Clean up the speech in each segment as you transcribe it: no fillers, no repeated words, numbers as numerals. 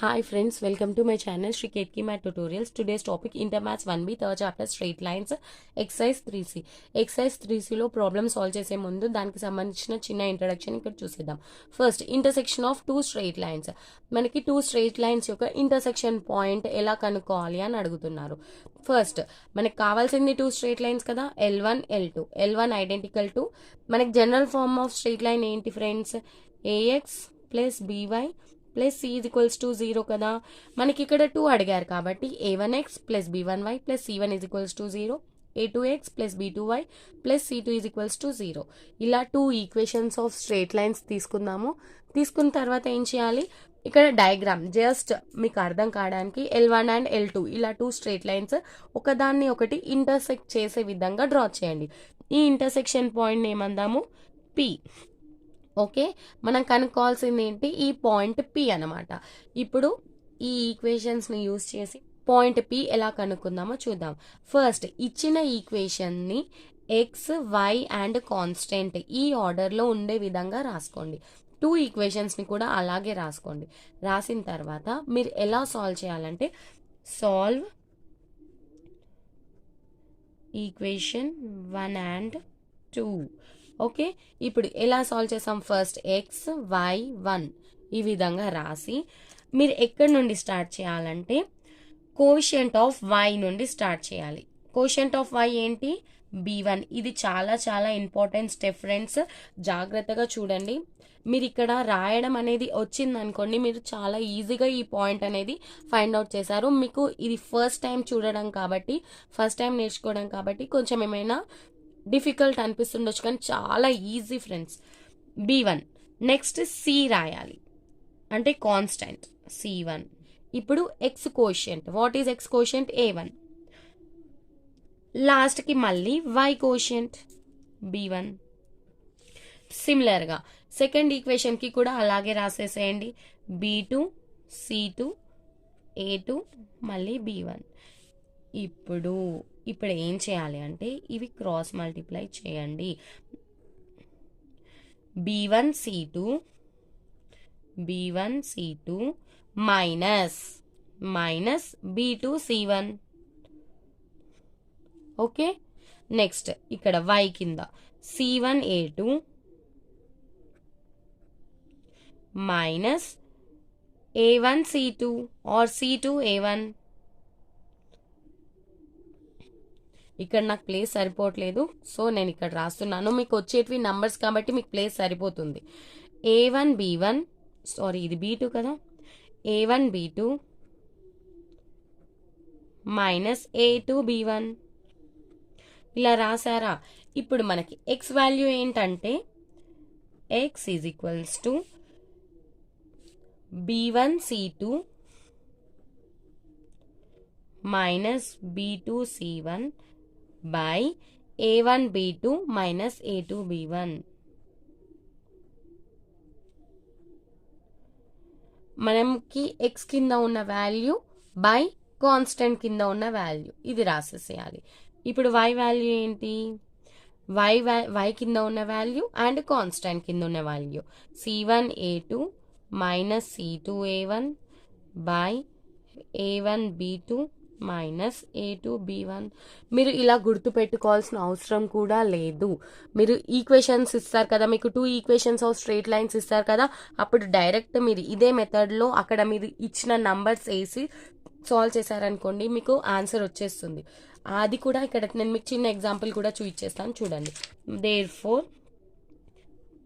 Hi friends, welcome to my channel Shri Ketki Math Tutorials. Today's topic Intermaths 1B third chapter straight lines exercise 3C. Exercise 3C లో problem solve చేసే ముందు దానికి సంబంధించిన చిన్న introduction ఇక్కడ చూసేద్దాం. First intersection of two straight lines. మనకి two straight lines యొక్క ఇంటర్సెక్షన్ పాయింట్ ఎలా కనుక్కోవాలి అని అడుగుతున్నారు. ఫస్ట్ మనకి కావాల్సింది టూ స్ట్రైట్ లైన్స్ కదా, L1 L2. L1 identical to మనకి general form of straight line ఏంటి friends, AX plus BY plus C is equals to 0 కదా. మనకి ఇక్కడ 2 అడిగారు కాబట్టి A1x plus B1y plus C1 is equals to 0, A2x plus B2y plus C2 is equals to 0. ఇలా 2 equations of straight lines తీసుకుందాము. తీసుకున్న తర్వాత ఏం చేయాలి, ఇక్కడ డయాగ్రామ్ జస్ట్ మీకు అర్థం కావడానికి L1 అండ్ L2 ఇలా 2 స్ట్రైట్ లైన్స్ ఒకదాన్ని ఒకటి ఇంటర్సెక్ట్ చేసే విధంగా డ్రా చేయండి. ఈ ఇంటర్సెక్షన్ పాయింట్ ఏమందాము, P. ఓకే, మనం కనుక్కోవాల్సింది ఏంటి, ఈ పాయింట్ P అనమాట. ఇప్పుడు ఈ ఈక్వేషన్స్ని యూజ్ చేసి పాయింట్ P ఎలా కనుక్కుందామో చూద్దాం. ఫస్ట్ ఇచ్చిన ఈక్వేషన్ని X, Y అండ్ కాన్స్టెంట్ ఈ ఆర్డర్లో ఉండే విధంగా రాసుకోండి. 2 ఈక్వేషన్స్ని కూడా అలాగే రాసుకోండి. రాసిన తర్వాత మీరు ఎలా సాల్వ్ చేయాలంటే సాల్వ్ ఈక్వేషన్ 1 అండ్ 2. ఓకే, ఇప్పుడు ఎలా సాల్వ్ చేసాం, ఫస్ట్ ఎక్స్ వై 1 ఈ విధంగా రాసి మీరు ఎక్కడి నుండి స్టార్ట్ చేయాలంటే కోషియంట్ ఆఫ్ వై నుండి స్టార్ట్ చేయాలి. కోషియంట్ ఆఫ్ వై ఏంటి, B1. ఇది చాలా చాలా ఇంపార్టెంట్ స్టెప్ ఫ్రెండ్స్, జాగ్రత్తగా చూడండి. మీరు ఇక్కడ రాయడం అనేది వచ్చింది అనుకోండి, మీరు చాలా ఈజీగా ఈ పాయింట్ అనేది ఫైండ్ అవుట్ చేశారు. మీకు ఇది ఫస్ట్ టైం చూడడం కాబట్టి, ఫస్ట్ టైం నేర్చుకోవడం కాబట్టి కొంచెం ఏమైనా డిఫికల్ట్ అనిపిస్తుండొచ్చు, కానీ చాలా easy friends. B1 next C రాయాలి, అంటే కాన్స్టెంట్ C1. ఇప్పుడు X quotient, what is X quotient, A1. లాస్ట్కి మళ్ళీ Y కోషియంట్ B1. సిమిలర్గా సెకండ్ ఈక్వేషన్కి కూడా అలాగే రాసేసేయండి, B2 C2 A2 మళ్ళీ B1. ఇప్పుడు ఏం చేయాలి అంటే ఇవి క్రాస్ మల్టిప్లై చేయండి. B1 C2 minus B2 C1. Okay, next ఇక్కడ Y కింద C1 A2 minus A1 C2 are C2 A1. ఇక్కడ నాకు ప్లేస్ సరిపోవట్లేదు, సో నేను ఇక్కడ రాస్తున్నాను. మీకు వచ్చేటివి నంబర్స్ కాబట్టి మీకు ప్లేస్ సరిపోతుంది. A1 B1, సారీ ఇది B2 కదా, A1 B2 minus A2 B1. ఇలా రాసారా. ఇప్పుడు మనకి ఎక్స్ వాల్యూ ఏంటంటే X is equals to B1 C2 minus B2 C1 by A1 B2 minus A2 B1. మనకి ఎక్స్ కింద ఉన్న వాల్యూ బై కాన్స్టెంట్ కింద ఉన్న వాల్యూ ఇది రాసేసేయాలి. ఇప్పుడు వై వాల్యూ ఏంటి, వై కింద ఉన్న వాల్యూ అండ్ కాన్స్టెంట్ కింద ఉన్న value C1 A2 minus C2 A1 by A1 B2 minus A2 B1. మీరు ఇలా గుర్తు పెట్టుకోవాల్సిన అవసరం కూడా లేదు. మీరు ఈక్వేషన్స్ ఇస్తారు కదా, మీకు 2 ఈక్వేషన్స్ ఆఫ్ స్ట్రైట్ లైన్స్ ఇస్తారు కదా, అప్పుడు డైరెక్ట్ మీరు ఇదే మెథడ్లో అక్కడ మీరు ఇచ్చిన నంబర్స్ వేసి సాల్వ్ చేశారనుకోండి, మీకు ఆన్సర్ వచ్చేస్తుంది. అది కూడా ఇక్కడ నేను మీకు చిన్న ఎగ్జాంపుల్ కూడా చూపించేస్తాను చూడండి. Therefore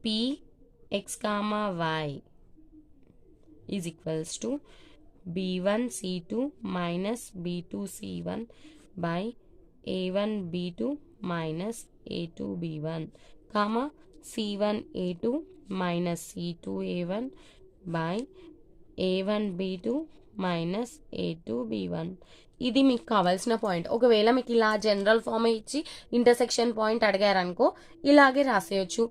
Px, y is equals to B1 C2 minus B2 C1 by A1 B2 minus A2 B1, comma C1 A2 minus C2 A1 by A1 B2 minus A2 B1. ఇది మీకు కావాల్సిన పాయింట్. ఒకవేళ మీకు ఇలా general form ఇచ్చి intersection point అడిగారనుకో, ఇలాగే రాసేయచ్చు.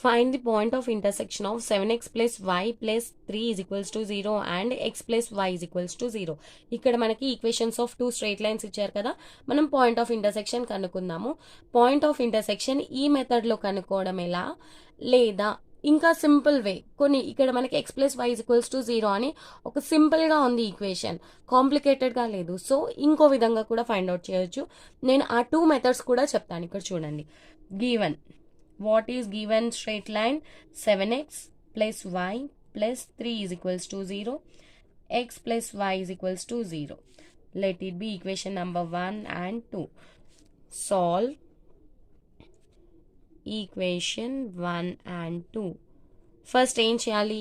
Find the point of intersection of 7x plus y plus 3 is equals to 0 and x plus y is equals to 0. ఇక్కడ మనకి ఈక్వేషన్స్ ఆఫ్ 2 స్ట్రైట్ లైన్స్ ఇచ్చారు కదా, మనం పాయింట్ ఆఫ్ ఇంటర్సెక్షన్ కనుక్కుందాము. Point of intersection ఈ మెథడ్లో కనుక్కోవడం ఎలా, లేదా ఇంకా సింపుల్ వే కొన్ని ఇక్కడ మనకి x plus y equals to 0 అని ఒక సింపుల్గా ఉంది ఈక్వేషన్, కాంప్లికేటెడ్గా లేదు. సో ఇంకో విధంగా కూడా ఫైండ్ అవుట్ చేయొచ్చు. నేను ఆ 2 మెథడ్స్ కూడా చెప్తాను. ఇక్కడ చూడండి, given what is given straight line 7x plus y plus 3 is equals to 0, x plus y is equals to 0. Let it be equation number 1 and 2. Solve equation 1 and 2. First ఏం చేయాలి,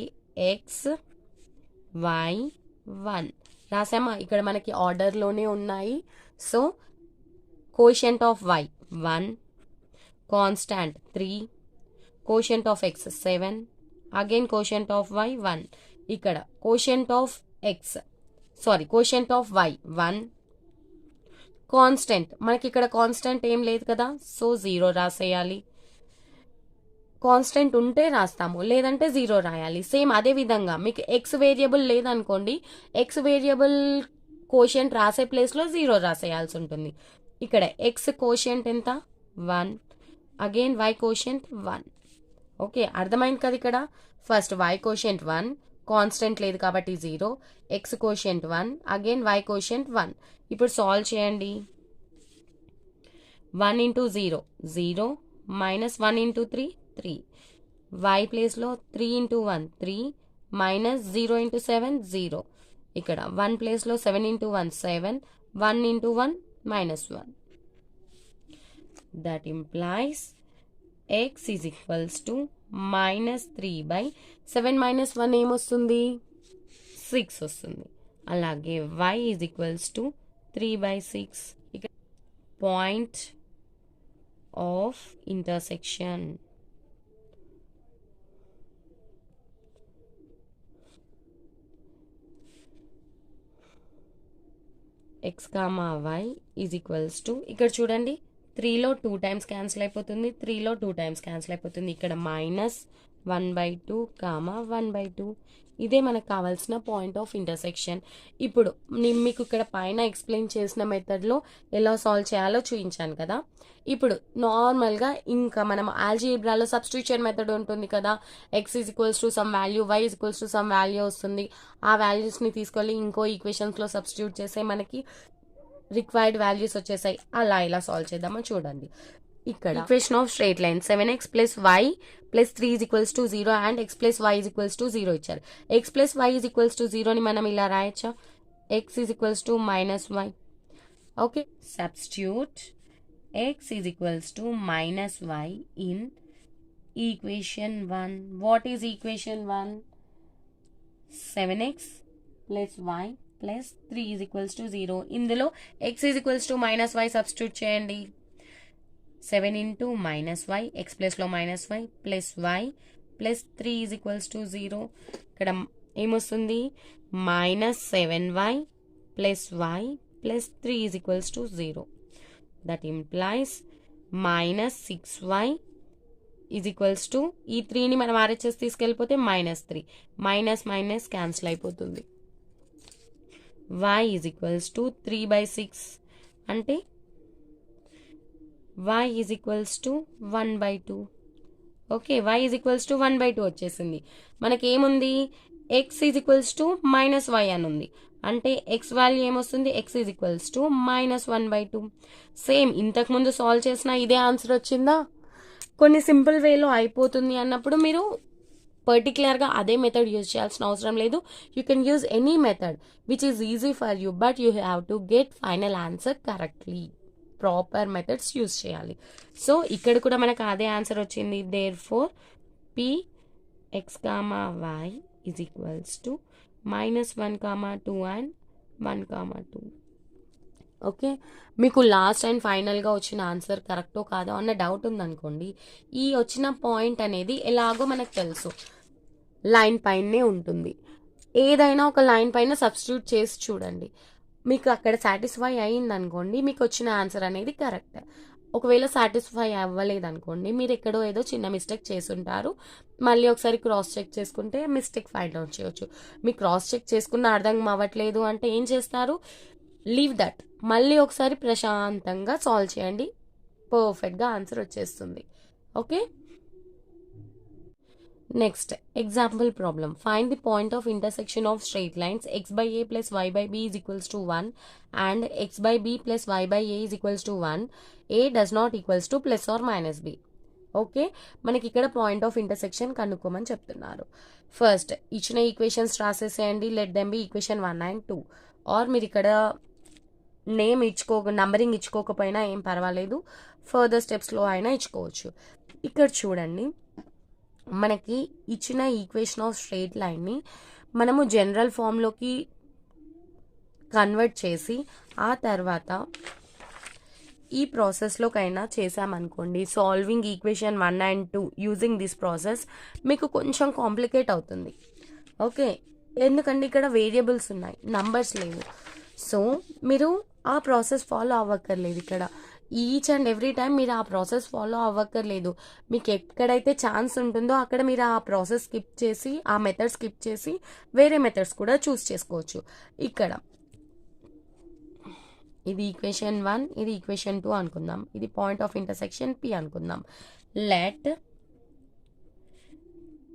x y 1 రాసామా. ఇక్కడ మనకి ఆర్డర్లోనే ఉన్నాయి. So quotient of y 1, constant 3, quotient of x 7, again quotient of y 1. ఇక్కడ quotient of quotient of y 1, constant మనకి ఇక్కడ constant ఏం లేదు కదా, సో 0 రాసేయాలి. కాన్స్టెంట్ ఉంటే రాస్తాము, లేదంటే 0 రాయాలి. సేమ్ అదే విధంగా మీకు ఎక్స్ వేరియబుల్ లేదనుకోండి, ఎక్స్ వేరియబుల్ కోషెంట్ రాసే ప్లేస్లో 0 రాసేయాల్సి ఉంటుంది. ఇక్కడ ఎక్స్ కోషెంట్ ఎంత 1, అగైన్ వై కోషెంట్ 1. ఓకే, అర్థమైంది కదా. ఇక్కడ ఫస్ట్ వై కోషెంట్ 1, కాన్స్టెంట్ లేదు కాబట్టి 0, x coefficient 1, again y coefficient 1. ఇప్పుడు సాల్వ్ చేయండి. 1 into 0 0, మైనస్ 1 into 3 3, y ప్లేస్లో 3 into 1 3, మైనస్ 0 into 7 0. ఇక్కడ 1 ప్లేస్లో 7 into 1 7, 1 into 1 minus 1. That implies x is equals to minus 3 by 7 minus 1 ఏమొస్తుంది 6 వస్తుంది. అలాగే y is equals to 3 by 6. ఇక్కడ point of intersection. x, y is equals to, ఇక్కడ చూడండి 3లో 2 times cancel అయిపోతుంది, 3లో 2 టైమ్స్ క్యాన్సిల్ అయిపోతుంది. ఇక్కడ మైనస్ 1/2 1/2. ఇదే మనకు కావాల్సిన పాయింట్ ఆఫ్ ఇంటర్సెక్షన్. ఇప్పుడు నేను మీకు ఇక్కడ పైన ఎక్స్ప్లెయిన్ చేసిన మెథడ్లో ఎలా సాల్వ్ చేయాలో చూపించాను కదా. ఇప్పుడు నార్మల్గా ఇంకా మనం ఆల్జీబ్రాలో సబ్స్టిట్యూషన్ మెథడ్ ఉంటుంది కదా, x is equals to some value, y is equals to some value వస్తుంది. ఆ వాల్యూస్ని తీసుకెళ్ళి ఇంకో ఈక్వేషన్స్లో సబ్స్టిట్యూట్ చేస్తే మనకి రిక్వైర్డ్ వాల్యూస్ వచ్చేసాయి. అలా ఇలా సాల్వ్ చేద్దామని చూడండి. ఇక్కడ equation of straight line 7x plus y plus 3 is equals to 0 and x plus y is equals to 0 ఇచ్చారు. x plus y is equals to 0ని మనం ఇలా రాయచ్చా, x is equals to minus y. Okay, substitute x is equals to minus y in equation 1. What is equation 1? 7x plus y plus 3 is equals to 0. ఇందులో x is equals to minus y substitute చేయండి. 7 into minus y, x ప్లస్లో minus y plus y plus 3 is equals to 0. ఇక్కడ ఏమొస్తుంది minus 7y plus y plus 3 is equals to 0. That implies minus 6y is equals to, ఈ 3ని మనం RHS తీసుకెళ్ళిపోతే minus 3, minus minus cancel అయిపోతుంది. y is equals to 3/6 అంటే y is equals to 1/2. Okay, y is equals to 1/2 వచ్చేసింది. మనకి ఏముంది x is equals to minus y అని ఉంది, అంటే x వాల్యూ ఏమొస్తుంది x is equals to minus 1/2. Same ఇంతకుముందు సాల్వ్ చేసిన ఇదే ఆన్సర్ వచ్చిందా. కొన్ని సింపుల్ వేలో అయిపోతుంది అన్నప్పుడు మీరు పర్టికులర్గా అదే మెథడ్ యూజ్ చేయాల్సిన అవసరం లేదు. You can use any method which is easy for you, but you have to get final answer correctly. Proper methods use చేయాలి. సో ఇక్కడ కూడా మనకు అదే ఆన్సర్ వచ్చింది. Therefore P x comma y is equals to minus 1,2 and 1,2. Okay, మీకు last and ఫైనల్గా వచ్చిన answer కరెక్టో కాదో అన్న డౌట్ ఉందనుకోండి, ఈ వచ్చిన పాయింట్ అనేది ఎలాగో మనకు తెలుసు, లైన్ పైనే ఉంటుంది. ఏదైనా ఒక లైన్ పైన సబ్స్టిట్యూట్ చేసి చూడండి, మీకు అక్కడ సాటిస్ఫై అయ్యింది అనుకోండి, మీకు వచ్చిన ఆన్సర్ అనేది కరెక్ట్. ఒకవేళ సాటిస్ఫై అవ్వలేదు అనుకోండి, మీరు ఎక్కడో ఏదో చిన్న మిస్టేక్ చేసుంటారు, మళ్ళీ ఒకసారి క్రాస్ చెక్ చేసుకుంటే మిస్టేక్ ఫైండ్ అవుట్ చేయొచ్చు. మీకు క్రాస్ చెక్ చేసుకున్న అర్థం అవ్వట్లేదు అంటే ఏం చేస్తారు, లీవ్ దట్, మళ్ళీ ఒకసారి ప్రశాంతంగా సాల్వ్ చేయండి, పర్ఫెక్ట్గా ఆన్సర్ వచ్చేస్తుంది. Okay, Next, example problem. Find the point of intersection of straight lines x by a plus y by b is equals to 1 and x by b plus y by a is equals to 1. A does not equals to plus or minus b. Okay, మనకి ఇక్కడ point of intersection కనుక్కోమని చెప్తున్నారు. First ఇచ్చిన equations రాసేసేయండి. Let them be equation 1 and 2. Or మీరు ఇక్కడ numbering ఇచ్చుకోకపోయినా ఏం పర్వాలేదు, ఫర్దర్ స్టెప్స్లో అయినా ఇచ్చుకోవచ్చు. ఇక్కడ చూడండి, మనకి ఇచ్చిన ఈక్వేషన్ ఆఫ్ స్ట్రెయిట్ లైన్ని మనము జనరల్ ఫామ్లోకి కన్వర్ట్ చేసి ఆ తర్వాత ఈ ప్రాసెస్లోకైనా చేసామనుకోండి, solving equation 1 and 2 using this process మీకు కొంచెం కాంప్లికేట్ అవుతుంది. ఓకే, ఎందుకంటే ఇక్కడ వేరియబుల్స్ ఉన్నాయి, నంబర్స్ లేవు. సో మీరు ఆ ప్రాసెస్ ఫాలో అవ్వక్కర్లేదు. ఇక్కడ ఈచ్ అండ్ ఎవ్రీ టైం మీరు ఆ ప్రాసెస్ ఫాలో అవ్వక్కర్లేదు. మీకు ఎక్కడైతే ఛాన్స్ ఉంటుందో అక్కడ మీరు ఆ ప్రాసెస్ స్కిప్ చేసి, ఆ మెథడ్ స్కిప్ చేసి వేరే మెథడ్స్ కూడా చూస్ చేసుకోవచ్చు. ఇక్కడ ఇది ఈక్వేషన్ 1, ఇది ఈక్వేషన్ 2 అనుకుందాం. ఇది పాయింట్ ఆఫ్ ఇంటర్సెక్షన్ P అనుకుందాం. Let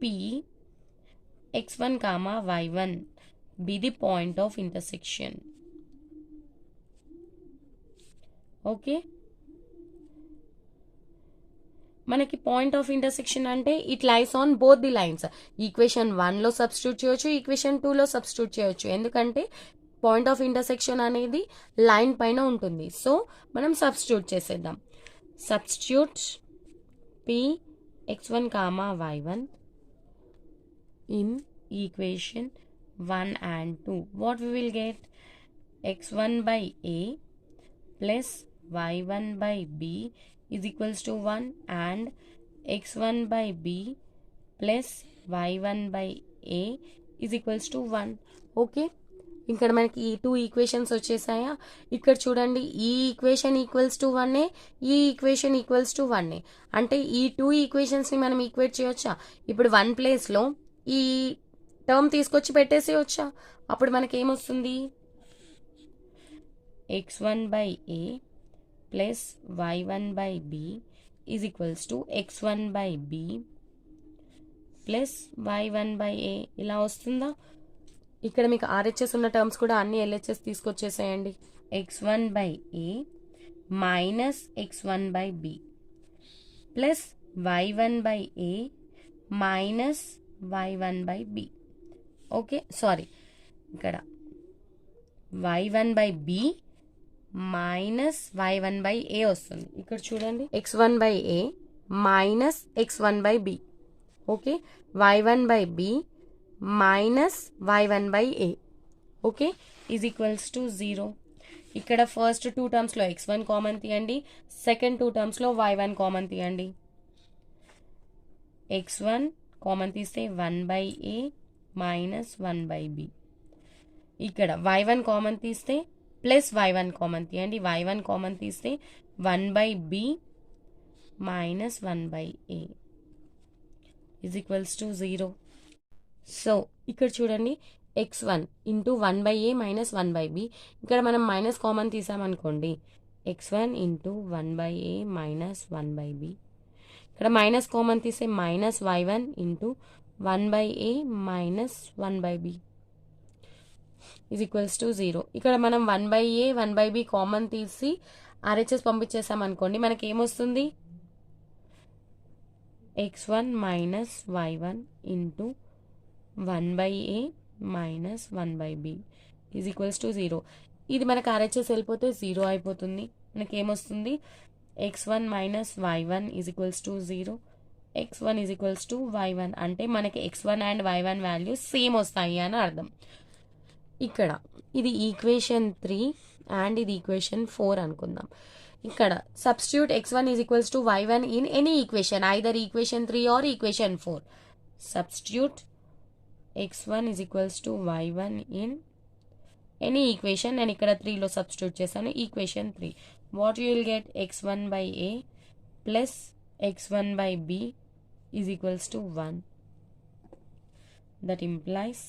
P x1, y1 be the point of intersection. Okay, మనకి పాయింట్ ఆఫ్ ఇంటర్సెక్షన్ అంటే it lies on both the lines. Equation 1లో సబ్స్టిట్యూట్ చేయొచ్చు, ఈక్వేషన్ 2లో సబ్స్టిట్యూట్ చేయొచ్చు. ఎందుకంటే పాయింట్ ఆఫ్ ఇంటర్సెక్షన్ అనేది లైన్ పైన ఉంటుంది. సో మనం సబ్స్టిట్యూట్ చేసేద్దాం. Substitute P x1, y1 in equation 1 and 2. What we will get? x1 by a plus y1 by b is equals to 1 and x1 by b plus y1 by a is equals to 1. Okay, ఇక్కడ మనకి ఈ 2 equations వచ్చేసాయా? ఇక్కడ చూడండి, ఈ equation equals to 1, ఈ equation equals to 1. అంటే ఈ 2 ఈక్వేషన్స్ని మనం ఈక్వేట్ చేయొచ్చా? ఇప్పుడు 1 ప్లేస్లో ఈ టర్మ్ తీసుకొచ్చి పెట్టేసేయొచ్చా? అప్పుడు మనకి ఏమొస్తుంది? x1 by a plus y1 by b is equals to x1 by b plus y1 by a. ఇలా వస్తుందా? ఇక్కడ మీకు RHS ఉన్న టర్మ్స్ కూడా అన్ని LHS తీసుకొచ్చేసేయండి. x1 by a minus x1 by b plus y1 by a minus y1 by b. Okay, sorry, ఇక్కడ y1 by b minus y1 by a వస్తుంది. ఇక్కడ చూడండి, x1 by a minus x1 by b. Okay, y1 by b minus y1 by a. Okay, is equals to 0. ఇక్కడ first 2 టర్మ్స్లో x1 common తీయండి, second 2 టర్మ్స్లో y1 common తీయండి. x1 common తీస్తే 1 by a minus 1 by b. ఇక్కడ y1 common తీస్తే plus y1 common తీయండి, y1 common తీస్తే 1 by b minus 1 by a is equals to 0. So ఇక్కడ చూడండి, x1 into 1 by a minus 1 by b. ఇక్కడ మనం మైనస్ కామన్ తీసామనుకోండి, x1 into 1 by a minus 1 by b. ఇక్కడ minus common తీస్తే minus y1 into 1 by a minus 1 by b is equals to 0. ఇక్కడ మనం 1 by a 1 by b common తీసి RHS పంపించేసామనుకోండి, మనకి ఏమొస్తుంది? x1 minus y1 into 1 by a minus 1 by b is equals to 0. ఇది మనకు RHS వెళ్ళిపోతే 0 అయిపోతుంది. మనకి ఏమొస్తుంది? x1 minus y1 is equals to 0, x1 is equals to y1. అంటే మనకి x1 and y1 values same వస్తాయి అని అర్థం. ఇక్కడ ఇది ఈక్వేషన్ 3 అండ్ ఇది ఈక్వేషన్ 4 అనుకుందాం. ఇక్కడ substitute x1 is equals to y1 in any equation, either equation 3 or equation 4. Substitute x1 is equals to y1 in any equation. నేను ఇక్కడ 3లో సబ్స్టిట్యూట్ చేశాను, equation 3. What you will get? x1 by a plus x1 by b is equals to 1. That implies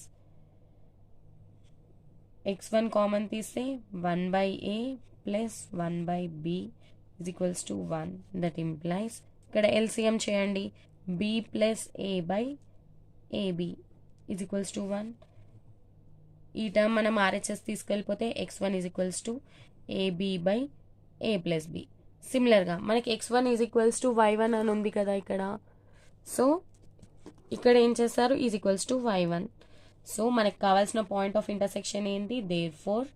x1 common తీస్తే 1 by a plus 1 by b is equals to 1. That implies ఇక్కడ LCM చేయండి, b plus a by AB is equals to 1. ఈ term మనం RHS తీసుకెళ్ళిపోతే x1 is equals to AB by A plus B. సిమిలర్గా మనకి x1 is equals to y1 అని ఉంది కదా ఇక్కడ. సో ఇక్కడ ఏం చేస్తారు, is equals to y1. So మనకు కావాల్సిన పాయింట్ ఆఫ్ ఇంటర్సెక్షన్ ఏంటి, therefore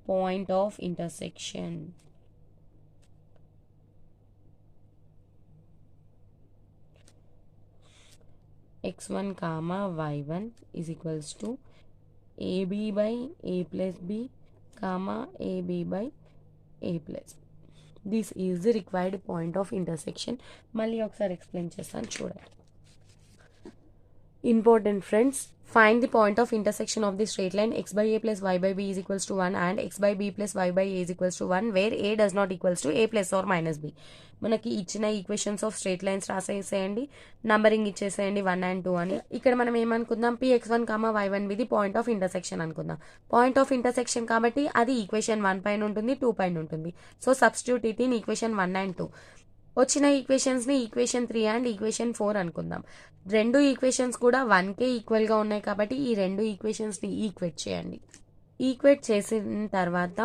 point of intersection x1 comma y1 is equals to AB by A plus B comma AB by A plus. This is the required point of intersection. మళ్ళీ ఒకసారి explain చేస్తాను చూడండి. Important friends, find the point of intersection of the straight line x by a plus y by b is equals to 1 and x by b plus y by a is equals to 1 where a does not equals to a plus or minus b. మనకి ఇచ్చిన equations of straight lines రాసేసేయండి, numbering ఇచ్చేసేయండి 1 and 2 అని. ఇక్కడ మనం ఏమనుకుందాం, px1 y1 ఇది point of intersection అనుకుందాం. Point of intersection కాబట్టి అది ఈక్వేషన్ 1 పైన ఉంటుంది, 2 పైన ఉంటుంది. So substitute it in equation 1 and 2. వచ్చిన ఈక్వేషన్స్ని ఈక్వేషన్ 3 అండ్ ఈక్వేషన్ 4 అనుకుందాం. రెండు ఈక్వేషన్స్ కూడా 1కే ఈక్వల్గా ఉన్నాయి కాబట్టి ఈ రెండు ఈక్వేషన్స్ని ఈక్వేట్ చేయండి. ఈక్వేట్ చేసిన తర్వాత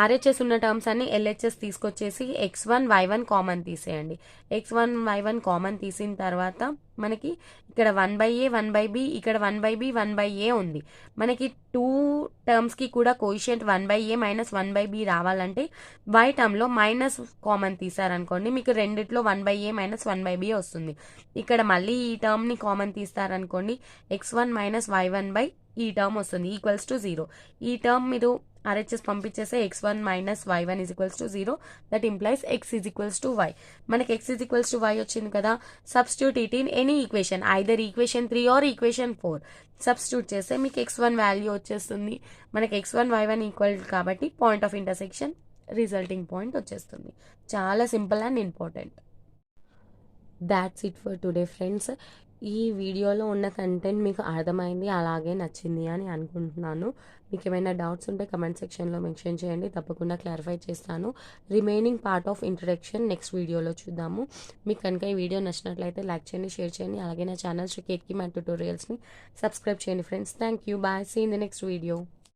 ఆర్హెచ్ఎస్ ఉన్న టర్మ్స్ అన్ని ఎల్హెచ్ఎస్ తీసుకొచ్చేసి x1 y1 కామన్ తీసేయండి. x1 y1 కామన్ తీసిన తర్వాత మనకి ఇక్కడ 1/a 1/b, ఇక్కడ 1/b 1/a ఉంది. మనకి 2 టర్మ్స్కి కూడా కోఎఫిషియంట్ 1/a మైనస్ 1/b రావాలంటే y టర్మ్లో మైనస్ కామన్ తీసారనుకోండి, మీకు రెండిట్లో 1/a మైనస్ 1/b వస్తుంది. ఇక్కడ మళ్ళీ ఈ టర్మ్ని కామన్ తీస్తారనుకోండి, x1 మైనస్ y1 బై ఈ టర్మ్ వస్తుంది ఈక్వల్స్ టు 0. ఈ టర్మ్ మీరు ఆర్హెచ్ఎస్ పంపించేస్తే x1 minus y1 is equals to 0. That implies x is equals to y. మనకి x is equals to y వచ్చింది కదా. Substitute it in any equation, either equation 3 or equation 4. సబ్స్టిట్యూట్ చేస్తే మీకు x1 value వచ్చేస్తుంది. మనకి x1 y1 ఈక్వల్ కాబట్టి point of intersection resulting point వచ్చేస్తుంది. చాలా simple and important. That's it for today friends. ఈ వీడియోలో ఉన్న కంటెంట్ మీకు అర్థమైంది, అలాగే నచ్చింది అని అనుకుంటున్నాను. మీకు ఏమైనా డౌట్స్ ఉంటే కమెంట్ సెక్షన్లో మెన్షన్ చేయండి, తప్పకుండా క్లారిఫై చేస్తాను. Remaining part of introduction next వీడియోలో చూద్దాము. మీకు కనుక ఈ వీడియో నచ్చినట్లయితే లైక్ చేయండి, షేర్ చేయండి, అలాగే నా ఛానల్ శ్రీ కేట్కి మ్యాట్ ట్యుటోరియల్స్ని సబ్స్క్రైబ్ చేయండి friends. Thank you, bye, see in the next video.